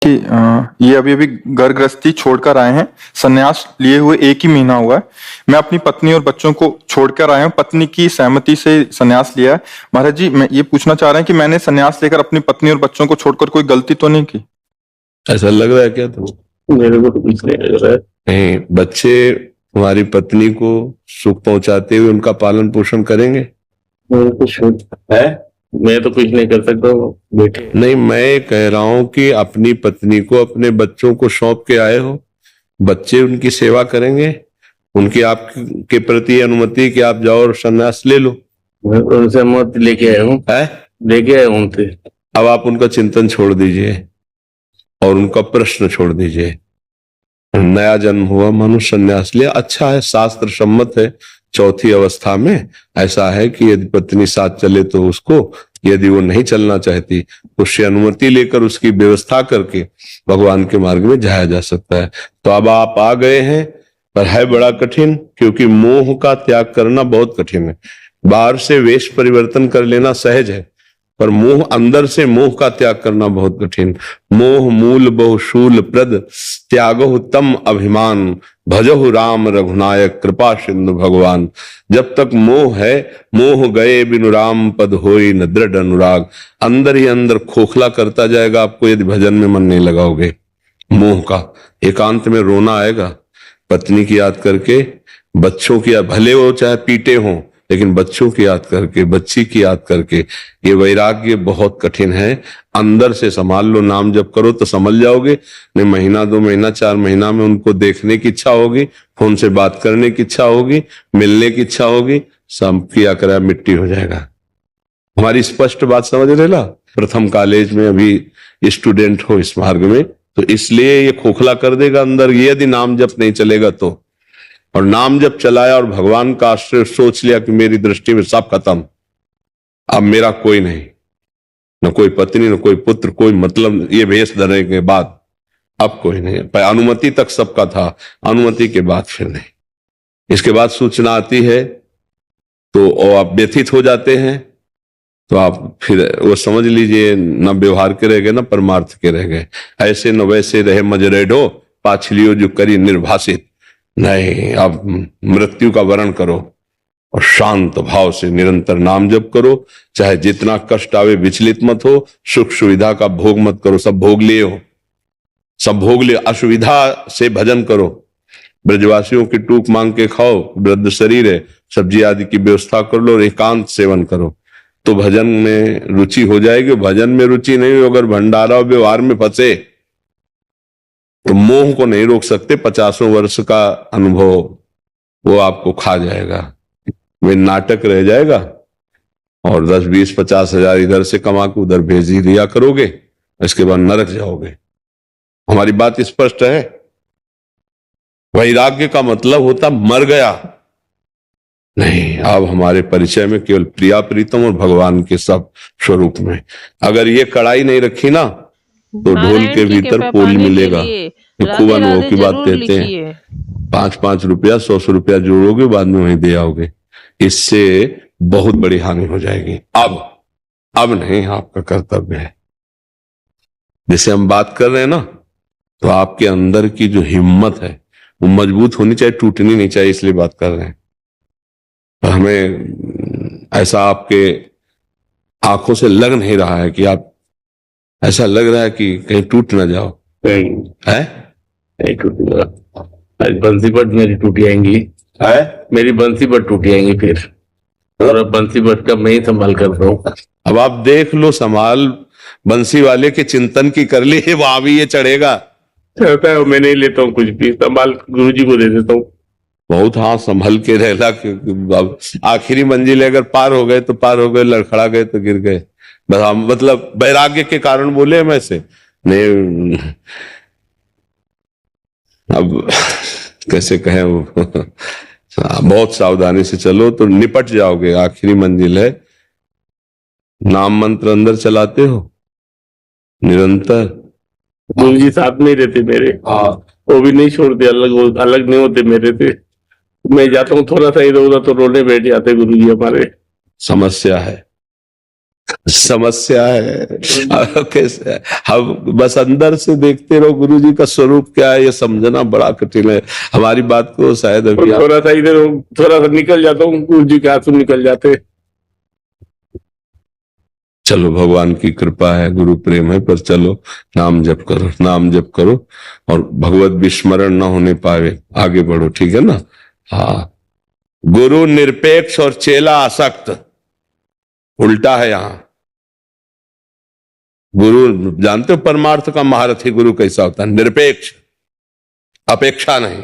कि ये अभी अभी घर गृहस्थी छोड़कर आए हैं। संन्यास लिए हुए 1 ही महीना हुआ है। मैं अपनी पत्नी और बच्चों को छोड़कर आया हूँ। पत्नी की सहमति से संन्यास लिया है। महाराज जी, मैं ये पूछना चाह रहे हैं कि मैंने संन्यास लेकर अपनी पत्नी और बच्चों को छोड़कर कोई गलती तो नहीं की? ऐसा लग रहा है क्या तुम? मेरे को तो कुछ नहीं लग रहा है। नहीं, बच्चे तुम्हारी पत्नी को सुख पहुंचाते हुए उनका पालन पोषण करेंगे? मेरे को कुछ है, मैं तो कुछ नहीं कर सकता हूँ बेटे। नहीं, मैं कह रहा हूं कि अपनी पत्नी को अपने बच्चों को सौंप के आए हो, बच्चे उनकी सेवा करेंगे, उनकी आपके प्रति अनुमति कि आप जाओ और संन्यास ले लो। मैं उनसे मत लेके आया हूँ, लेके आया हूँ उनसे। अब आप उनका चिंतन छोड़ दीजिए और उनका प्रश्न छोड़ दीजिए। नया जन्म हुआ, मनुष्य संन्यास लिया, अच्छा है, शास्त्र सम्मत है। चौथी अवस्था में ऐसा है कि यदि पत्नी साथ चले तो उसको, यदि वो नहीं चलना चाहती उससे अनुमति लेकर उसकी व्यवस्था करके भगवान के मार्ग में जाया जा सकता है। तो अब आप आ गए हैं, पर है बड़ा कठिन, क्योंकि मोह का त्याग करना बहुत कठिन है। बाहर से वेश परिवर्तन कर लेना सहज है, पर मोह, अंदर से मोह का त्याग करना बहुत कठिन। मोह मूल बहुशूल प्रद, त्यागो तम अभिमान, भजहु राम रघुनायक कृपा सिंधु भगवान। जब तक मोह है, मोह गए बिनु राम पद होई न दृढ़ अनुराग। अंदर ही अंदर खोखला करता जाएगा आपको यदि भजन में मन नहीं लगाओगे। मोह का एकांत में रोना आएगा, पत्नी की याद करके, बच्चों की, भले वो चाहे पीटे हों, लेकिन बच्चों की याद करके, बच्ची की याद करके। ये वैराग्य बहुत कठिन है। अंदर से संभाल लो, नाम जप करो तो समझ जाओगे। नहीं, महीना 2 महीना 4 महीना में उनको देखने की इच्छा होगी, फोन से बात करने की इच्छा होगी, मिलने की इच्छा होगी, सब किया करा मिट्टी हो जाएगा। हमारी स्पष्ट बात समझ रहे ला? प्रथम कॉलेज में अभी स्टूडेंट हो इस मार्ग में, तो इसलिए ये खोखला कर देगा अंदर, ये यदि नाम जप नहीं चलेगा तो। और नाम जब चलाया और भगवान का आश्रय, सोच लिया कि मेरी दृष्टि में सब खत्म, अब मेरा कोई नहीं, न कोई पत्नी, न कोई पुत्र, कोई मतलब, ये भेष धरने के बाद अब कोई नहीं। अनुमति तक सबका था, अनुमति के बाद फिर नहीं। इसके बाद सूचना आती है तो आप व्यथित हो जाते हैं, तो आप फिर वो समझ लीजिए न व्यवहार के रह गए न परमार्थ के रह गए। ऐसे न वैसे रहे मजरेडो, पाछलियो जो करी निर्भाषित। नहीं, अब मृत्यु का वरण करो और शांत भाव से निरंतर नाम जप करो। चाहे जितना कष्ट आवे विचलित मत हो, सुख सुविधा का भोग मत करो, सब भोग लिए हो, सब भोग लिए, असुविधा से भजन करो। ब्रजवासियों की टूक मांग के खाओ, वृद्ध शरीर है, सब्जी आदि की व्यवस्था कर लो और एकांत सेवन करो, तो भजन में रुचि हो जाएगी। भजन में रुचि नहीं हो, अगर भंडारा और व्यवहार में फंसे तो मोह को नहीं रोक सकते। 50 वर्ष का अनुभव वो आपको खा जाएगा, वे नाटक रह जाएगा। और 10, 20, 50 हजार इधर से कमा के उधर भेज ही दिया करोगे, इसके बाद नरक जाओगे। हमारी बात स्पष्ट है। वैराग्य का मतलब होता मर गया नहीं। अब हमारे परिचय में केवल प्रिया प्रीतम और भगवान के सब स्वरूप में। अगर ये कड़ाई नहीं रखी ना, तो ढोल के भीतर पोल मिलेगा। खूब अनुभव की बात कहते हैं। 5-5 रुपया 100 रुपया जोड़ोगे, बाद में वहीं दे आओगे, इससे बहुत बड़ी हानि हो जाएगी। अब नहीं, आपका कर्तव्य है। जैसे हम बात कर रहे हैं ना, तो आपके अंदर की जो हिम्मत है वो मजबूत होनी चाहिए, टूटनी नहीं चाहिए, इसलिए बात कर रहे हैं। तो हमें ऐसा आपके आंखों से लग नहीं रहा है कि आप, ऐसा लग रहा है कि कहीं टूट ना जाओ। नहीं टूटेगा। बंसी बट मेरी टूट जाएंगी, मेरी बंसी बट टूट जाएंगी फिर, और अब बंसी बट का मैं ही संभाल कर रहा हूँ। अब आप देख लो, संभाल बंसी वाले के चिंतन की कर ली, वहां भी ये चढ़ेगा। चढ़ता है, मैं नहीं लेता हूँ कुछ भी, संभाल गुरुजी को दे देता हूँ। बहुत, हाँ, संभल के रहला। अब आखिरी मंजिल अगर पार हो गए तो पार हो गए, लड़खड़ा गए तो गिर गए। बस हम मतलब वैराग्य के कारण बोले हम ऐसे नहीं। अब कैसे कहें, वो बहुत सावधानी से चलो तो निपट जाओगे। आखिरी मंजिल है। नाम मंत्र अंदर चलाते हो निरंतर। गुरु जी साथ में रहते मेरे, वो भी नहीं छोड़ते, अलग नहीं होते मेरे से। मैं जाता हूँ थोड़ा सा इधर उधर तो रोने बैठ जाते गुरु जी हमारे। समस्या है। समस्या है। अब कैसे है? हम बस अंदर से देखते रहो गुरु जी का स्वरूप क्या है, ये समझना बड़ा कठिन है। हमारी बात को शायद अभी आप- थोड़ा सा इधर थोड़ा सा निकल जाता हूँ, गुरु जी के हाथ से निकल जाते। चलो भगवान की कृपा है, गुरु प्रेम है, पर चलो नाम जप करो, नाम जप करो और भगवत विस्मरण ना होने पावे, आगे बढ़ो, ठीक है ना। हाँ, गुरु निरपेक्ष और चेला आसक्त, उल्टा है यहां। गुरु जानते हो परमार्थ का महारथी गुरु कैसा होता है? निरपेक्ष, अपेक्षा नहीं,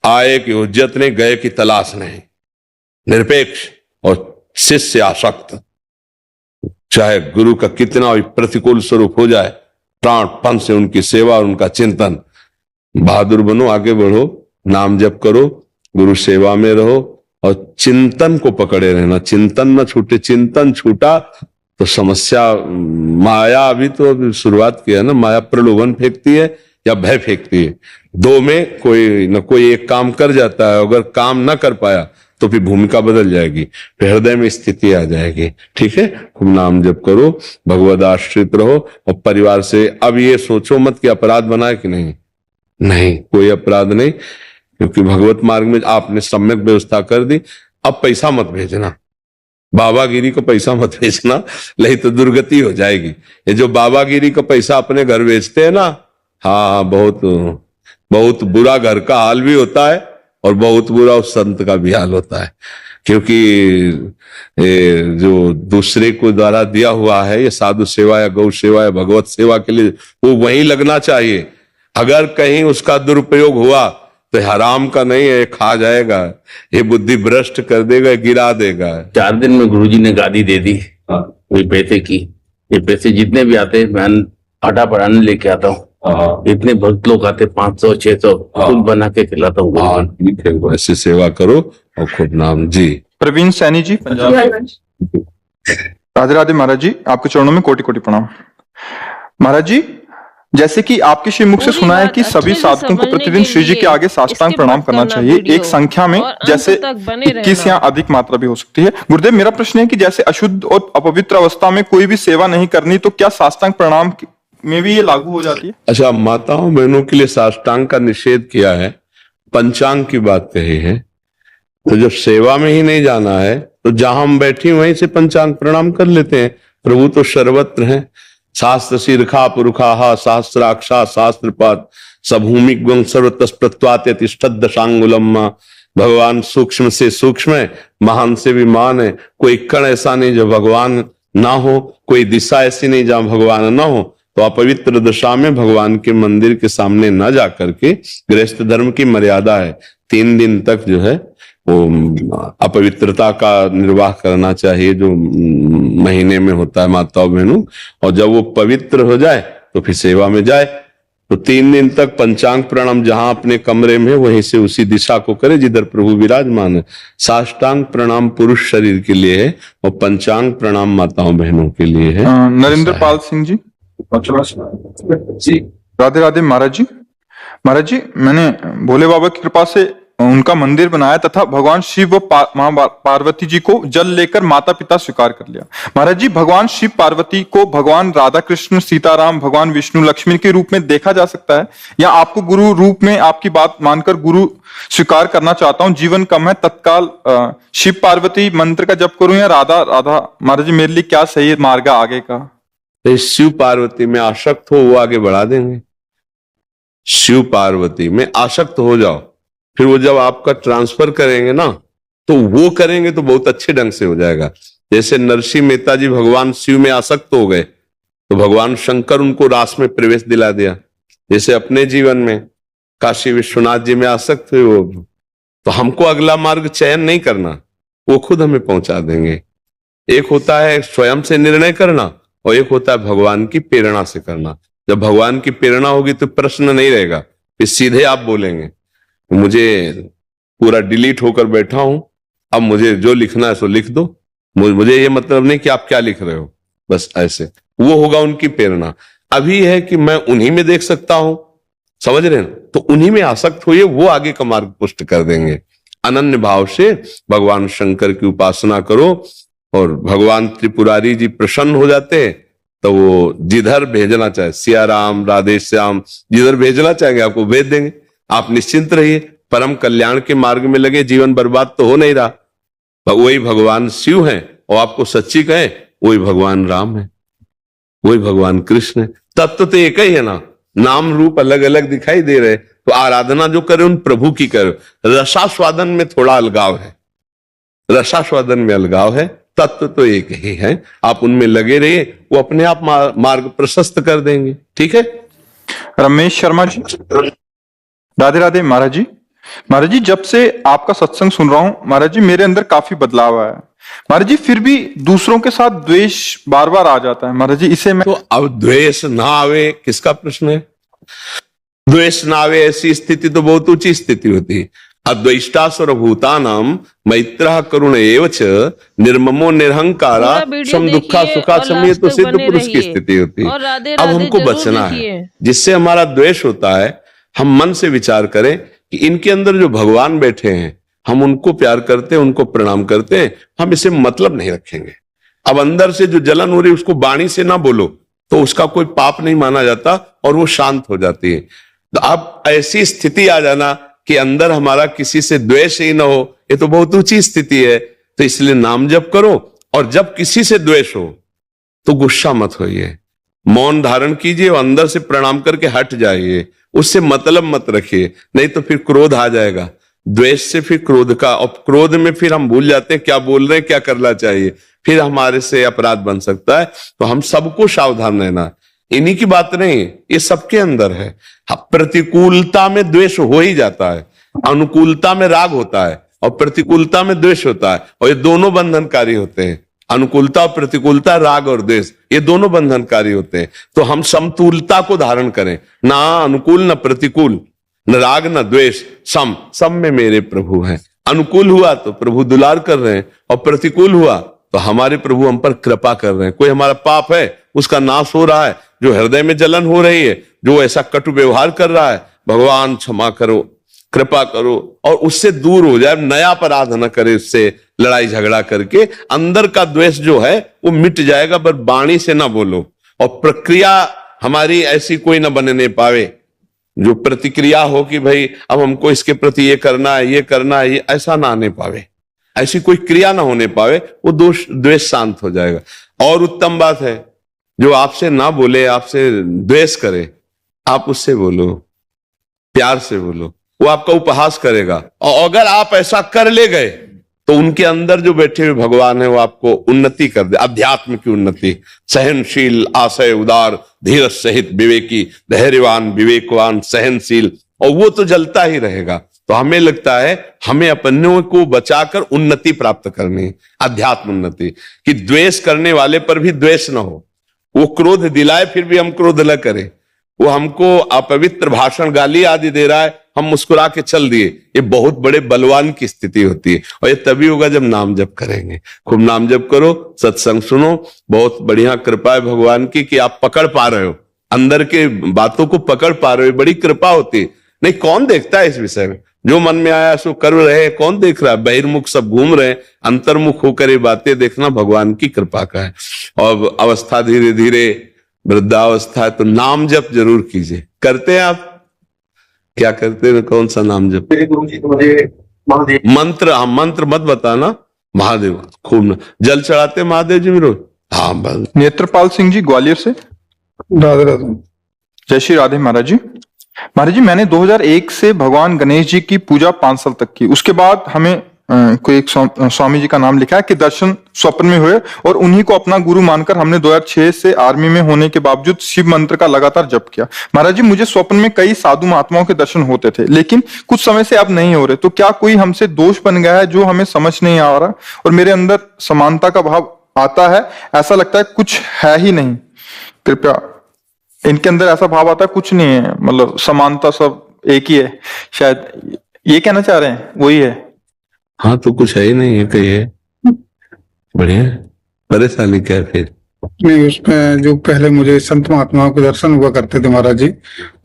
आए की उज्जत नहीं, गए की तलाश नहीं, निरपेक्ष। और शिष्य आसक्त, चाहे गुरु का कितना भी प्रतिकूल स्वरूप हो जाए, प्राणपण से उनकी सेवा और उनका चिंतन। बहादुर बनो, आगे बढ़ो, नाम जप करो, गुरु सेवा में रहो और चिंतन को पकड़े रहना, चिंतन न छूटे। चिंतन छूटा तो समस्या, माया अभी तो अभी शुरुआत किया ना, माया प्रलोभन फेंकती है या भय फेंकती है। दो में कोई न कोई एक काम कर जाता है, अगर काम न कर पाया तो फिर भूमिका बदल जाएगी, फिर हृदय में स्थिति आ जाएगी। ठीक है, खूब नाम जप करो, भगवद आश्रित रहो और परिवार से अब ये सोचो मत कि अपराध बनाए कि नहीं, नहीं, कोई अपराध नहीं, क्योंकि भगवत मार्ग में आपने सम्यक व्यवस्था कर दी। अब पैसा मत भेजना, बाबागिरी का पैसा मत भेजना, नहीं तो दुर्गति हो जाएगी। ये जो बाबागिरी का पैसा अपने घर बेचते हैं ना, हाँ, बहुत बहुत बुरा घर का हाल भी होता है और बहुत बुरा उस संत का भी हाल होता है। क्योंकि जो दूसरे को द्वारा दिया हुआ है, ये साधु सेवा या गौ सेवा या भगवत सेवा के लिए, वो वहीं लगना चाहिए। अगर कहीं उसका दुरुपयोग हुआ तो हराम का नहीं है, खा जाएगा, ये बुद्धि भ्रष्ट कर देगा, गिरा देगा। 4 दिन में गुरुजी ने गादी दे दी वही पैसे की। ये पैसे जितने भी आते हैं मैं आटा पराने लेके आता हूँ। इतने भक्त लोग आते, 500-600 खुद बना के खिलाता हूँ। हाँ, ठीक है, ऐसे सेवा करो और खूब नाम। जी, प्रवीण सैनी जी, पंजाब। राधे राधे महाराज जी, आपके चरणों में कोटि कोटि प्रणाम। महाराज जी, जैसे कि आपके श्रीमुख से सुना है कि सभी साधकों को प्रतिदिन श्री जी के आगे साष्टांग प्रणाम करना चाहिए, एक संख्या में, जैसे 21 या अधिक मात्रा भी हो सकती है। गुरुदेव, मेरा प्रश्न है कि जैसे अशुद्ध और अपवित्र अवस्था में कोई भी सेवा नहीं करनी, तो क्या साष्टांग प्रणाम में भी ये लागू हो जाती है? अच्छा, माताओं बहनों के लिए साष्टांग का निषेध किया है, पंचांग की बात कही है। तो जब सेवा में ही नहीं जाना है तो जहां हम बैठे वहीं से पंचांग प्रणाम कर लेते हैं। प्रभु तो सर्वत्र हैं। शास्त्र शीर्षा पुरुषा शास्त्राक्षा शास्त्रपात सभूमि गुण सर्वतस्प्रत्वात दशांगुलम। भगवान सूक्ष्म से सूक्ष्म है, महान से भी महान है। कोई कण ऐसा नहीं जो भगवान ना हो, कोई दिशा ऐसी नहीं जहां भगवान ना हो। तो अपवित्र दशा में भगवान के मंदिर के सामने न जा करके, गृहस्थ धर्म की मर्यादा है 3 दिन तक जो है वो अपवित्रता का निर्वाह करना चाहिए, जो महीने में होता है माताओं बहनों। और जब वो पवित्र हो जाए तो फिर सेवा में जाए। तो 3 दिन तक पंचांग प्रणाम जहां अपने कमरे में वहीं से उसी दिशा को करे जिधर प्रभु विराजमान है। साष्टांग प्रणाम पुरुष शरीर के लिए है और पंचांग प्रणाम माताओं बहनों के लिए है। नरेंद्र पाल सिंह जी, राधे राधे महाराज जी। महाराज जी, मैंने भोले बाबा की कृपा से उनका मंदिर बनाया तथा भगवान शिव व मां पार्वती जी को जल लेकर माता पिता स्वीकार कर लिया। महाराज जी, भगवान शिव पार्वती को भगवान राधा कृष्ण सीताराम भगवान विष्णु लक्ष्मी के रूप में देखा जा सकता है, या आपको गुरु रूप में आपकी बात मानकर गुरु स्वीकार करना चाहता हूँ, जीवन कम है, तत्काल शिव पार्वती मंत्र का जप करूं या राधा राधा? महाराज जी, मेरे लिए क्या सही मार्ग है आगे का? तो शिव पार्वती में आसक्त हो, वो आगे बढ़ा देंगे। शिव पार्वती में आसक्त हो जाओ, फिर वो जब आपका ट्रांसफर करेंगे ना, तो वो करेंगे तो बहुत अच्छे ढंग से हो जाएगा। जैसे नरसिंह मेहता जी भगवान शिव में आसक्त हो गए तो भगवान शंकर उनको रास में प्रवेश दिला दिया। जैसे अपने जीवन में काशी विश्वनाथ जी में आसक्त हुए वो, तो हमको अगला मार्ग चयन नहीं करना, वो खुद हमें पहुंचा देंगे। एक होता है स्वयं से निर्णय करना और एक होता है भगवान की प्रेरणा से करना। जब भगवान की प्रेरणा होगी तो प्रश्न नहीं रहेगा, फिर सीधे आप बोलेंगे मुझे पूरा डिलीट होकर बैठा हूं, अब मुझे जो लिखना है सो लिख दो, मुझे ये मतलब नहीं कि आप क्या लिख रहे हो, बस ऐसे। वो होगा उनकी प्रेरणा। अभी है कि मैं उन्हीं में देख सकता हूं, समझ रहे हैं, तो उन्हीं में आसक्त होइए, वो आगे का मार्ग पुष्ट कर देंगे। अनन्य भाव से भगवान शंकर की उपासना करो, और भगवान त्रिपुरारी जी प्रसन्न हो जाते हैं, तो वो जिधर भेजना चाहे, सिया राम, राधे श्याम, जिधर भेजना चाहेंगे आपको भेज देंगे। आप निश्चिंत रहिए, परम कल्याण के मार्ग में लगे, जीवन बर्बाद तो हो नहीं रहा। वही भगवान शिव हैं, और आपको सच्ची कहें वही भगवान राम है, वही भगवान कृष्ण है। तत्व तो एक ही है ना, नाम रूप अलग अलग दिखाई दे रहे, तो आराधना जो करे उन प्रभु की करो। रसास्वादन में थोड़ा अलगाव है, रसास्वादन में अलगाव है, तत्व तो एक ही है। आप उनमें लगे रहिए, वो अपने आप मार्ग प्रशस्त कर देंगे। ठीक है। रमेश शर्मा जी, राधे राधे महाराज जी। महाराज जी, जब से आपका सत्संग सुन रहा हूं महाराज जी, मेरे अंदर काफी बदलाव आया है महाराज जी। फिर भी दूसरों के साथ द्वेष बार बार आ जाता है महाराज जी, इसे मैं तो अब द्वेष ना आवे किसका प्रश्न है? द्वेष ना आवे ऐसी स्थिति तो बहुत ऊंची स्थिति होती है। अद्वेष्टा सर्वभूतानां मैत्रः करुण एव च निर्ममो निरहंकारा सम दुखा सुखा सम, ये तो सिद्ध पुरुष की स्थिति होती है। अब हमको बचना है, जिससे हमारा द्वेष होता है हम मन से विचार करें कि इनके अंदर जो भगवान बैठे हैं, हम उनको प्यार करते हैं, उनको प्रणाम करते हैं, हम इसे मतलब नहीं रखेंगे। अब अंदर से जो जलन हो रही है उसको वाणी से ना बोलो तो उसका कोई पाप नहीं माना जाता और वो शांत हो जाती है। तो अब ऐसी स्थिति आ जाना कि अंदर हमारा किसी से द्वेष ही ना हो, ये तो बहुत ऊंची स्थिति है। तो इसलिए नाम जप करो, और जब किसी से द्वेष हो तो गुस्सा मत होइए, मौन धारण कीजिए और अंदर से प्रणाम करके हट जाइए, उससे मतलब मत रखिए, नहीं तो फिर क्रोध आ जाएगा। द्वेष से फिर क्रोध का, और क्रोध में फिर हम भूल जाते हैं क्या बोल रहे हैं, क्या करना चाहिए, फिर हमारे से अपराध बन सकता है। तो हम सबको सावधान रहना, इन्हीं की बात नहीं, ये सबके अंदर है। प्रतिकूलता में द्वेष हो ही जाता है, अनुकूलता में राग होता है, और प्रतिकूलता में द्वेष होता है, और ये दोनों बंधनकारी होते हैं। अनुकूलता और प्रतिकूलता, राग और द्वेष, ये दोनों बंधनकारी होते हैं। तो हम समतुलता को धारण करें, ना अनुकूल न प्रतिकूल, न राग न द्वेष, सम में मेरे प्रभु हैं। अनुकूल हुआ तो प्रभु दुलार कर रहे हैं, और प्रतिकूल हुआ तो हमारे प्रभु हम पर कृपा कर रहे हैं। कोई हमारा पाप है उसका नाश हो रहा है, जो हृदय में जलन हो रही है, जो ऐसा कटु व्यवहार कर रहा है, भगवान क्षमा करो, कृपा करो, और उससे दूर हो जाए, नया अपराध न करे, उससे लड़ाई झगड़ा करके अंदर का द्वेष जो है वो मिट जाएगा। पर वाणी से ना बोलो, और प्रक्रिया हमारी ऐसी कोई ना बनने पावे जो प्रतिक्रिया हो कि भाई अब हमको इसके प्रति ये करना है, ये करना है, ये ऐसा ना आने पावे, ऐसी कोई क्रिया ना होने पावे, वो द्वेष शांत हो जाएगा। और उत्तम बात है, जो आपसे ना बोले, आपसे द्वेष करे, आप उससे बोलो, प्यार से बोलो, वो आपका उपहास करेगा। और अगर आप ऐसा कर ले गए तो उनके अंदर जो बैठे हुए भगवान है वो आपको उन्नति कर दे, अध्यात्म की उन्नति। सहनशील, आशय उदार, धीरज सहित विवेकी, धैर्यवान, विवेकवान, सहनशील, और वो तो जलता ही रहेगा। तो हमें लगता है हमें अपनों को बचाकर उन्नति प्राप्त करनी, अध्यात्म उन्नति, कि द्वेष करने वाले पर भी द्वेष न हो, वो क्रोध दिलाए फिर भी हम क्रोध न करें, वो हमको अपवित्र भाषण, गाली आदि दे रहा है, हम मुस्कुरा के चल दिए, ये बहुत बड़े बलवान की स्थिति होती है। और ये तभी होगा जब नाम जप करेंगे। खूब नाम जप करो, सत्संग सुनो, बहुत बढ़िया कृपा है भगवान की कि आप पकड़ पा रहे हो, अंदर के बातों को पकड़ पा रहे हो, बड़ी कृपा होती है। नहीं, कौन देखता है इस विषय में, जो मन में आया सो कर रहे, कौन देख रहा है? बहिर्मुख सब घूम रहे हैं, अंतर्मुख होकर ये बातें देखना भगवान की कृपा का है। और अवस्था धीरे धीरे वृद्धावस्था है, तो नाम जप जरूर कीजिए। करते हैं आप? क्या करते हैं? कौन सा नाम जप? मेरे गुरु जी मुझे महादेव मंत्र, हाँ मंत्र मत बताना, महादेव खूब ना। जल चढ़ाते महादेव जी मेरे? हाँ बस। नेत्रपाल सिंह जी ग्वालियर से, राधे राधे। जय श्री राधे महाराज जी। महाराज जी, मैंने 2001 से भगवान गणेश जी की पूजा 5 साल तक की। उसके बाद हमें कोई एक स्वामी जी का नाम लिखा है कि दर्शन स्वप्न में हुए, और उन्हीं को अपना गुरु मानकर हमने 2006 से आर्मी में होने के बावजूद शिव मंत्र का लगातार जप किया। महाराज जी, मुझे स्वप्न में कई साधु महात्माओं के दर्शन होते थे, लेकिन कुछ समय से अब नहीं हो रहे। तो क्या कोई हमसे दोष बन गया है जो हमें समझ नहीं आ रहा, और मेरे अंदर समानता का भाव आता है, ऐसा लगता है कुछ है ही नहीं। कृपया, इनके अंदर ऐसा भाव आता है कुछ नहीं है, मतलब समानता सब एक ही है, शायद ये कहना चाह रहे हैं, वही है। हाँ तो कुछ है ही नहीं है, कहिए। बढ़िया, परेशानी क्या है फिर? नहीं, उसमें जो पहले मुझे संत महात्माओं के दर्शन हुआ करते थे महाराज जी,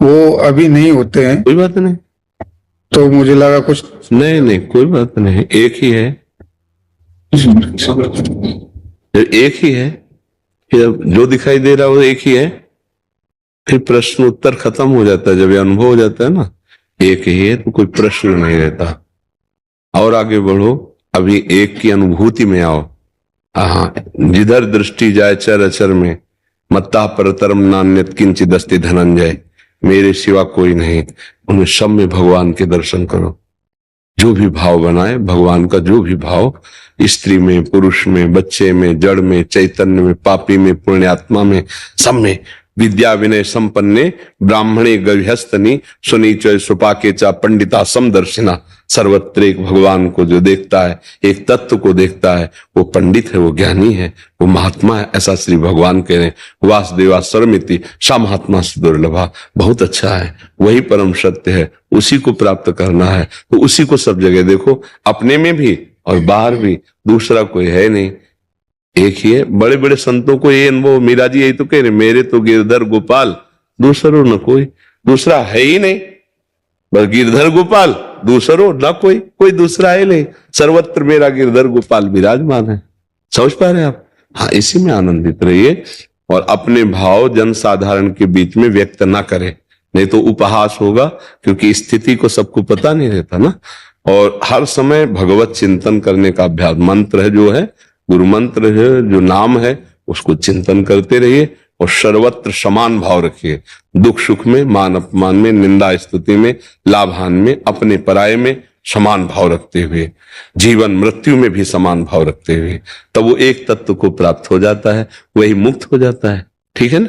वो अभी नहीं होते हैं। कोई बात नहीं, तो मुझे लगा कुछ नहीं नहीं कोई बात नहीं, एक ही है। जब एक ही है, फिर जो दिखाई दे रहा है वो एक ही है, फिर प्रश्न उत्तर खत्म हो जाता है। जब ये अनुभव हो जाता है ना एक ही है, तो कोई प्रश्न नहीं रहता। और आगे बढ़ो, अभी एक की अनुभूति में आओ। हाँ, जिधर दृष्टि जाए चर अचर में, मत्ता परतरम नान्यत किंचित अस्ति धनंजय, मेरे सिवा कोई नहीं। उन्हें सब में भगवान के दर्शन करो। जो भी भाव बनाए, भगवान का जो भी भाव, स्त्री में, पुरुष में, बच्चे में, जड़ में, चैतन्य में, पापी में, पुण्यात्मा में, सब में। विद्या विनय संपन्ने ब्राह्मणे गविहस्तनी सुनीच सुपाके चा पंडिता समदर्शिना। सर्वत्र एक भगवान को जो देखता है, एक तत्व को देखता है, वो पंडित है, वो ज्ञानी है, वो महात्मा है। ऐसा श्री भगवान कह रहे हैं, वासुदेवा सर्वमिति सा महात्मा सुदुर्लभा। बहुत अच्छा है, वही परम सत्य है, उसी को प्राप्त करना है। तो उसी को सब जगह देखो, अपने में भी और बाहर भी, दूसरा कोई है नहीं, एक ही है। बड़े बड़े संतों को ये अनुभव, मीरा जी यही तो कह रहे, मेरे तो गिरधर गोपाल दूसरो न कोई, दूसरा है ही नहीं, बस गिरधर गोपाल दूसरो न कोई, कोई दूसरा है नहीं, सर्वत्र मेरा गिरधर गोपाल विराजमान है। समझ पा रहे हैं आप? हाँ, इसी में आनंदित रहिए और अपने भाव जन साधारण के बीच में व्यक्त ना करें, नहीं तो उपहास होगा, क्योंकि स्थिति को सबको पता नहीं रहता ना। और हर समय भगवत चिंतन करने का अभ्यास, मंत्र है जो है, गुरु मंत्र है, जो नाम है, उसको चिंतन करते रहिए और सर्वत्र समान भाव रखिए। दुख सुख में, मान अपमान में, निंदा स्तुति में, लाभ हानि में, अपने पराये में समान भाव रखते हुए, जीवन मृत्यु में भी समान भाव रखते हुए, तब वो एक तत्व को प्राप्त हो जाता है, वही मुक्त हो जाता है। ठीक है ना?